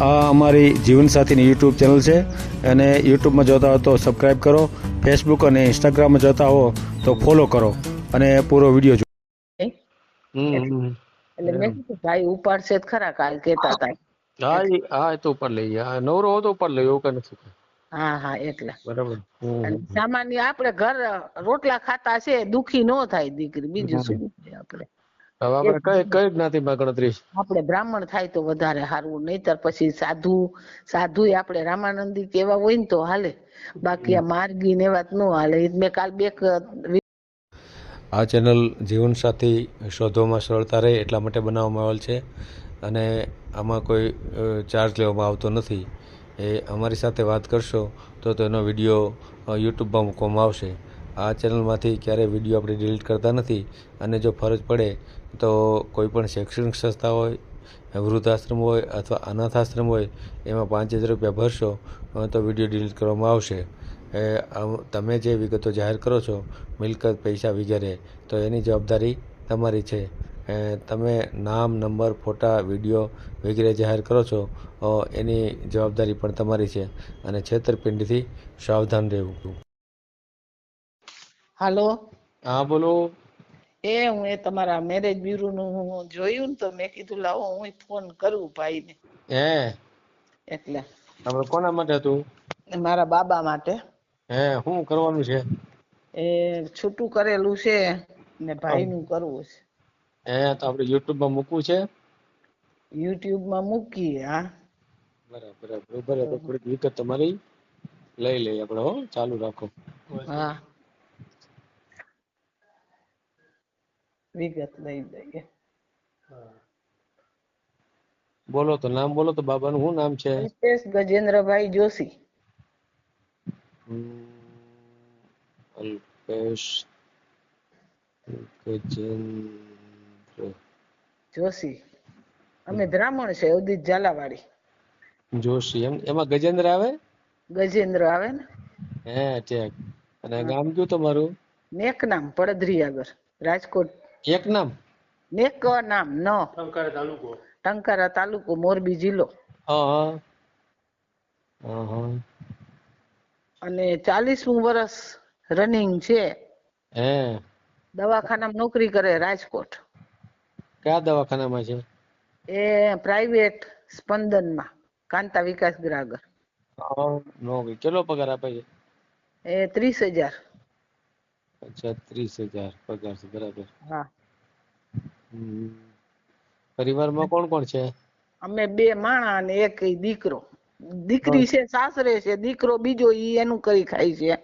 આ અમારી જીવનસાથીની YouTube channel છે અને યુટ્યુબમાં જોતા હો તો સબસ્ક્રાઈબ કરો, ફેસબુક અને ઇન્સ્ટાગ્રામમાં જોતા હો તો ફોલો કરો અને પૂરો વિડીયો જુઓ. એટલે મેં કીધું ભાઈ ઉપાડશે જ ખરા, કાલ કેતા હતા. હા એ તો ઉપર લઈ ગયા, નવરો હો તો ઉપર લઈ, એવું કઈ નથી. હા હા એટલે બરાબર. અને સામાન્ય આપણે ઘર રોટલા ખાતા છે, દુખી નો થાય દીકરી, બીજું શું છે આપણે. હવે આપણે કઈ જ્ઞાતિમાં ગણતરી? આપણે બ્રાહ્મણ થાય તો વધારે સારું, નહીતર પછી સાધુ આપણે રામાનંદી કેવા હોય ને તો હાલે, બાકી આ માર્ગી ને વાત નો હાલે. મેં કાલ બે આ ચેનલ જીવનસાથી શોધવામાં સરળતા રહે એટલા માટે બનાવવામાં આવેલ છે અને આમાં કોઈ ચાર્જ લેવામાં આવતો નથી. એ અમારી સાથે વાત કરશો તો તેનો વિડીયો યુટ્યુબમાં મૂકવામાં આવશે. આ ચેનલમાંથી ક્યારેય વિડીયો આપણે ડિલીટ કરતા નથી અને જો ફરજ પડે તો કોઈ પણ શૈક્ષણિક સંસ્થા હોય, વૃદ્ધાશ્રમ હોય અથવા અનાથ આશ્રમ હોય, એમાં 5000 રૂપિયા ભરશો તો વિડીયો ડિલીટ કરવામાં આવશે. તમે જે વિગતો જાહેર કરો છો, મિલકત, પૈસા વગેરે, તો એની જવાબદારી તમારી છે. તમે નામ, નંબર, ફોટા, વિડીયો વગેરે જાહેર કરો છો એની જવાબદારી પણ તમારી છે અને છેતરપિંડીથી સાવધાન રહેવું. હાલો. હા બોલો. હું તમારા મેરેજ બ્યુરો નું જોયું ને તો મેં કીધું લાવો હું ફોન કરું ભાઈ ને. એટલે આપણે કોના માટે હતું? મારા બાબા માટે. શું કરવાનું છે? એ છૂટું કરેલું છે ને ભાઈ નું કરવું છે. તો આપણે યુટ્યુબમાં મૂકવું છે? યુટ્યુબમાં મૂકી. હા બરાબર. થોડીક વિગત તમારી લઈ લઈએ આપણે. ચાલુ રાખો. હા વિગત લઈ લઈએ. બોલો તો, નામ બોલો તો. બાબાનું શું નામ છે? અલ્પેશ ગજેન્દ્રભાઈ જોશી. અલ્પેશ ગજેન્દ્ર જોશી. અમે બ્રાહ્મણ છે, ઉદિત ઝાલાવાડી. જોશી. એમાં ગજેન્દ્ર આવે? ગજેન્દ્ર આવે ને. ઠીક. અને ગામ કયું તમારું? નેક નામ, પડદરી આગળ, રાજકોટ. એક નામ? નેક નામ ન ટંકારા તાલુકો, મોરબી જિલ્લો. અને 40મું વર્ષ રનિંગ છે. દવાખાનામાં નોકરી કરે, રાજકોટ. કયા દવાખાનામાં છે? એ પ્રાઇવેટ સ્પંદનમાં, કાંતા વિકાસ ગ્રાહક. કેટલો પગાર આપે છે? એ 30,000. અચ્છા, 30,000 પગાર છે. બરાબર. હા. પરિવારમાં કોણ કોણ છે? અમે 2 માણા અને એક દીકરો. દીકરી છે સાસરે છે, દીકરો બીજો ઈ એનું કરી ખાય છે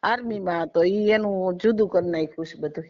આર્મીમાં, તો ઈ એનું જુદું કરી નાખ્યું છે બધું.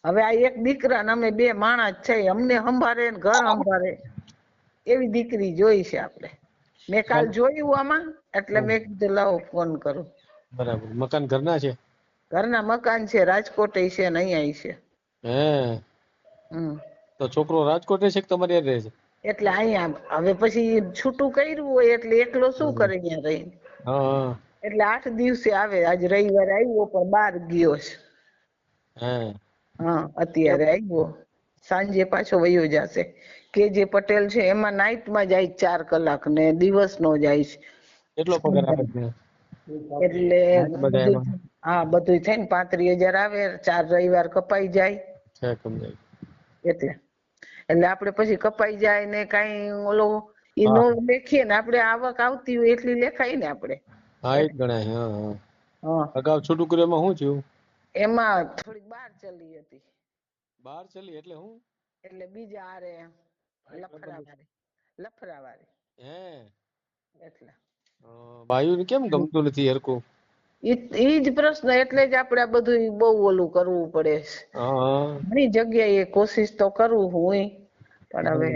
હવે આ એક દીકરા ને અમે 2 માણા જ છે. અમને સંભાળે ને ઘર સંભાળે એવી દીકરી જોઈ છે આપણે. મેં કાલ જોયું આમાં, એટલે મેં કીધું લાવો ફોન કરું. બરાબર. મકાન ઘરના છે? ઘરના મકાન છે, રાજકોટ છે ને અહીંયા છે. તો છોકરો રાજકોટ છે કે તમારી યાર રહે છે? એટલે અહીંયા હવે પછી છૂટું કર્યું હોય એટલે એકલો શું કરે અહીંયા રહીને. એટલે 8 દિવસે આવે. આજ રવિવારે આવ્યો પણ બહાર ગયો છે. અત્યારે આવ્યો, સાંજે પાછો વયો જશે. કે જે પટેલ છે એમાં નાઈટમાં જાય 4 કલાક ને દિવસનો જાય છે. કેટલો પગાર આપે છે? એટલે બધું થઈને 35,000 આવે. 4 રવિવાર કપાઈ જાય. એટલે આપણે પછી કપાઈ જાય ને કઈ ઓલો ઈ નો લેખીએ ને, આપણે આવક આવતી હોય એટલી લેખાય ને આપણે. એ જ ગણાય. અગાઉ છૂટું કર્યું એમાં શું થયું? એમાં થોડીક બહાર ચલી હતી. બહાર ચલી એટલે હું? એટલે બીજા આરે લફરાવાળી. એટલે ભાઈઓને કેમ ગમતું નથી હરખું? ઈ જ પ્રશ્ન. એટલે જ આપણે આ બધું બહુ ઓલું કરવું પડે છે. ઘણી જગ્યાએ કોશિશ તો કરું હું, પણ હવે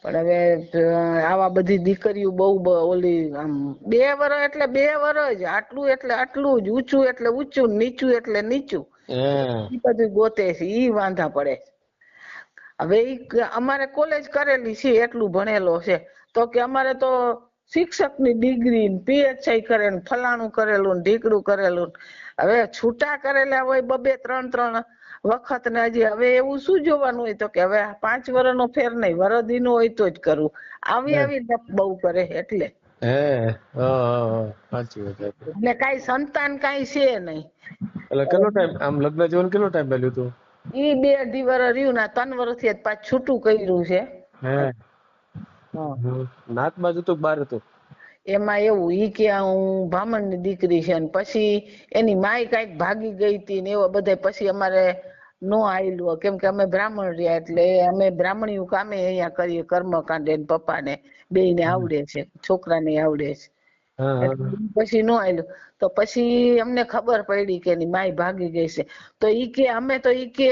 પણ હવે આવા બધી દીકરીઓ બહુ ઓલી આમ 2 વર્ષ એટલે 2 વર્ષ, આટલું એટલે આટલું જ, ઊંચું એટલે ઊંચું, નીચું એટલે નીચું, ઈ બધું ગોતે છે. ઈ વાંધા પડે. હવે અમારે કોલેજ કરેલી છે, એટલું ભણેલો છે, તો કે અમારે તો શિક્ષકની ડિગ્રી, PHI કરેલું, ફલાણું કરેલું, ઢીકડું કરેલું. હવે છૂટા કરેલા હોય 2-2, 3-3 વખત ને હજી હવે એવું શું જોવાનું હોય તો કે હવે 5 વર્ષનો ફેર નહીં, વરદીનો હોય તો જ કરવું. આવી લપ બહુ કરે એટલે. હે હા સાચી વાત છે. એટલે કાંઈ સંતાન કાંઈ છે નહીં. એટલે કેટલો ટાઈમ આમ લગ્ન જીવન કેટલો ટાઈમ પહેલું હતું? ઈ 2-2.5 વર્ષ રહ્યું ને 3 વર્ષથી જ પાછું છૂટું કર્યું છે. હે નાત બાજુ તો બહાર હતું? એમાં એવું ઈ કે હું બ્રાહ્મણની દીકરી છે ને પછી એની માય કાંઈક ભાગી ગઈ હતી ને એવા બધા પછી અમારે નો આયલું, કેમ કે અમે બ્રાહ્મણ રહ્યા એટલે અમે બ્રાહ્મણીયું કામે અહીંયા કરીએ, કર્મકાંડ એને પપ્પાને બેયને આવડે છે, છોકરાને આવડે છે. એટલે પછી નો આયલું તો પછી અમને ખબર પડી કે એની માય ભાગી ગઈ છે. તો ઈ કે અમે તો ઈ કે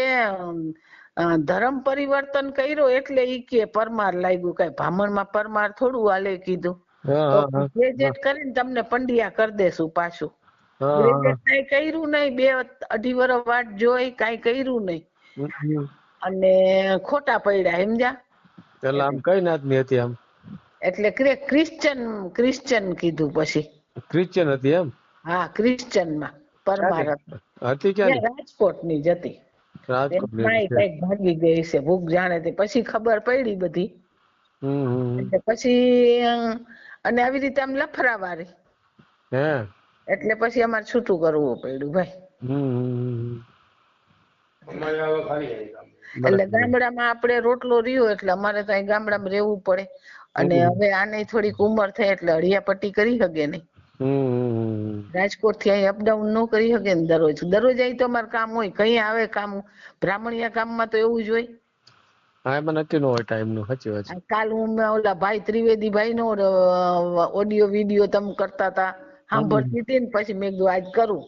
ધર્મ પરિવર્તન કર્યો એટલે ઈ કે પરમાર લાગ્યું, કઈ બ્રાહ્મણમાં પરમાર થોડું હાલે કીધું. ગ્રેજ્યુએટ કરીને તમને પંડિયા કરી દેશું પાછું. ગ્રેજ્યુએટ કઈ કર્યું નહીં, 2-2.5 વર્ષ વાટ જોઈ, કઈ કર્યું નહીં અને ખોટા પડ્યા, સમજ્યા? એટલે આમ કઈ નાતની હતી આમ? એટલે ક્રિશ્ચન કીધું પછી. ક્રિશ્ચિયન હતી એમ? હા, ક્રિશ્ચન માં પરમાર હતી. ક્યાં? રાજકોટની જ હતી. રાજકોટની કઈક ભાગી ગઈ છે, ભૂખ જાણે તે પછી ખબર પડી બધી. એટલે પછી અને આવી રીતે આમ લફરાવારી, એટલે પછી અમારે છૂટું કરવું પડ્યું ભાઈ. એટલે ગામડામાં આપણે રોટલો રહ્યો એટલે અમારે તો અહીં ગામડામાં રહેવું પડે. અને હવે આને થોડીક ઉંમર થઈ એટલે હળિયાપટ્ટી કરી શકે નહીં. રાજકોટ થી અહીં અપડાઉન ન કરી શકે ને દરરોજ અહીં તો અમારે કામ હોય, કઈ આવે કામ. બ્રાહ્મણીયા કામમાં તો એવું જ હોય. હા, એમાં નક્કી ન હોય ટાઈમ નું. સાચી વાત છે. કાલ હું ઓલા ભાઈ ત્રિવેદી ભાઈ નો ઓડિયો વિડિયો તમે કરતા હતા સાંભળતી હતી ને પછી મેં કીધું આજ કરું.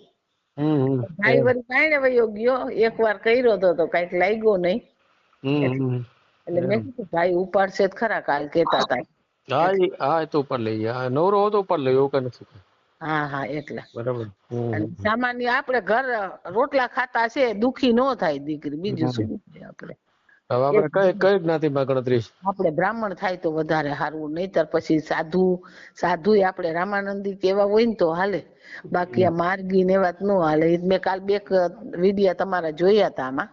ભાઈ વળી કાંઈ વયો ગયો, 1 વાર કર્યો તો કઈક લાગ્યો નહીં એટલે મેં કીધું ભાઈ ઉપાડશે જ ખરા, કાલ કેતા હતા. હા એ તો ઉપર લઈ ગયા, નવરો હો તો ઉપર લઈ, એવું કઈ નથી. હા એટલે બરાબર. સામાન્ય આપણે ઘર રોટલા ખાતા છે, દુખી ન થાય દીકરી, બીજું શું આપણે. હવે આપણે કઈ જ્ઞાતિમાં ગણતરી? આપણે બ્રાહ્મણ થાય તો વધારે સારું, નહીતર પછી સાધુ આપણે રામાનંદી કેવા હોય ને તો હાલે, બાકી આ માર્ગી ને વાત નો હાલે. મેં કાલ 2 વિડિયા તમારા જોયા હતા આમાં.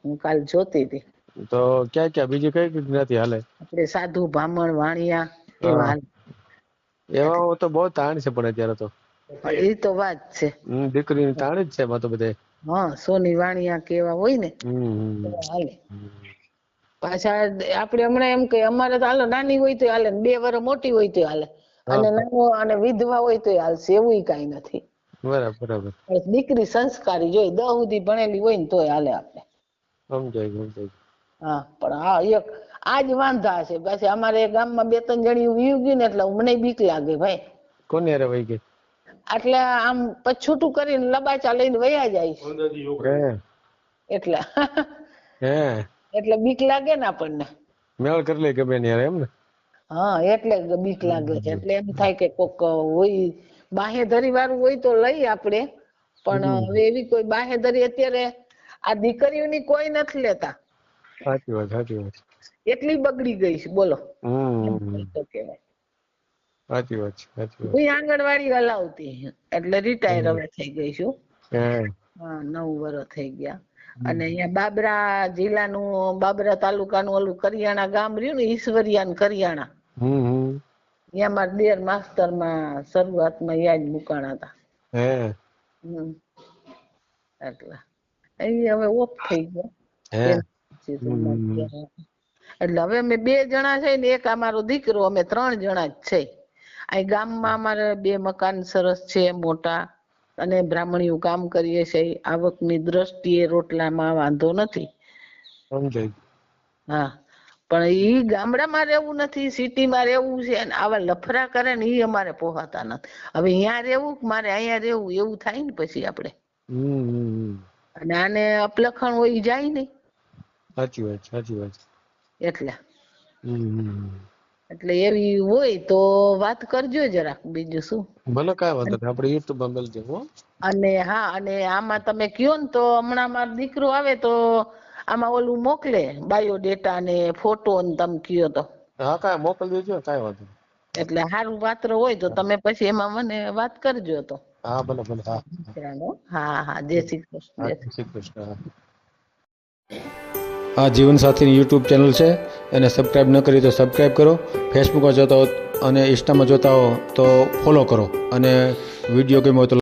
હું કાલ જોતી હતી. તો ક્યાં બીજી કઈ જ્ઞાતિ હાલે? આપણે સાધુ, બ્રાહ્મણ, વાણિયા એવા હાલે. એવા તો બહુ તાણ છે પણ અત્યારે તો. એ તો વાત છે, દીકરીની તાણ જ છે એમાં તો બધે. સોની વાણિયા કેવા હોય ને હાલે. પાછા આપણે હમણાં એમ કે અમારે તો હાલો નાની હોય તો હાલે, 2 વર્ષ મોટી હોય તો હાલે, અને નાનો અને વિધવા હોય તો હાલશે, એવું કઈ નથી. બરાબર. દીકરી સંસ્કારી જોઈ, 10 સુધી ભણેલી હોય ને તોય હાલે આપણે. સમજાય. હા, પણ એક આજ વાંધા છે. પછી અમારે ગામમાં 2-3 જણી વીયું ગયું ને એટલે મને બીક લાગે ભાઈ. કોની હારે વહી ગઈ? એટલે આમ પછી છૂટું કરીને લબાચા લઈને વયા જાય એટલે બીક લાગે ને આપણને. મેળ કરી લે ગમે એની હારે એમ ને? હા, એટલે બીક લાગે છે. એટલે એમ થાય કે કોક હોય બાહેધરી વાળું હોય તો લઈ આપણે, પણ હવે એવી કોઈ બાહેધરી અત્યારે આ દીકરીઓની કોઈ નથી લેતા. સાચી વાત. એટલી બગડી ગઈ છે બોલો. સાચી વાત. હું આંગણવાડી હલાવતી એટલે રિટાયર હવે થઈ ગઈ છું. 9 વર્ષ થઈ ગયા. અને અહીંયા બાબરા જિલ્લાનું, બાબરા તાલુકાનું ઓલું કરિયાણા ગામ રહ્યું ને, ઈશ્વરિયાન કરિયાણા, ત્યાં મારા દેર માસ્તર માં શરૂઆતમાં યાદ મુકાણા હતા. એટલે અહીં હવે ઓફ થઈ ગયા. એટલે હવે અમે 2 જણા છે ને એક અમારો દીકરો, અમે 3 જણા જ છે. અહીં ગામમાં અમારે 2 મકાન સરસ છે મોટા, અને બ્રાહ્મણીયું કામ કરીએ છીએ. આવકની દ્રષ્ટિએ રોટલામાં વાંધો નથી. હા, પણ ઈ ગામડામાં રહેવું નથી, સિટીમાં રહેવું છે, અને આવા લફરા કરે ને ઈ અમારે પોહાતા નથી. હવે અહીંયા રહેવું મારે અહીંયા રહેવું એવું થાય ને પછી આપણે. અને આને અપલખણ હોય જાય નહીં. સાચી વાત. એટલે એવી હોય તો વાત કરજો જરાક, બીજું શું. ભલે, કાંઈ વાંધો નહીં, આપણે યુટ્યુબમાં મેલજો હો. અને અને આમાં તમે કયો ને તો હમણાં મારો દીકરો આવે તો આમાં ઓલું મોકલે, બાયોડેટા ને ફોટો ને તમે કયો તો. હા, મોકલી દેજો, કાંઈ વાંધો નહીં. એટલે સારું પાત્ર હોય તો તમે પછી એમાં મને વાત કરજો તો. હા ભલે ભલે હા હા હા જય શ્રી કૃષ્ણ હા જય શ્રી શ્રી કૃષ્ણ હા. આ જીવનસાથીની યુટ્યુબ ચેનલ છે એને સબસ્ક્રાઈબ ન કરી તો સબસ્ક્રાઈબ કરો, ફેસબુકમાં જોતા હો અને ઇન્સ્ટામાં જોતા હો તો ફોલો કરો, અને વિડીયો ગમ્યો હોય તો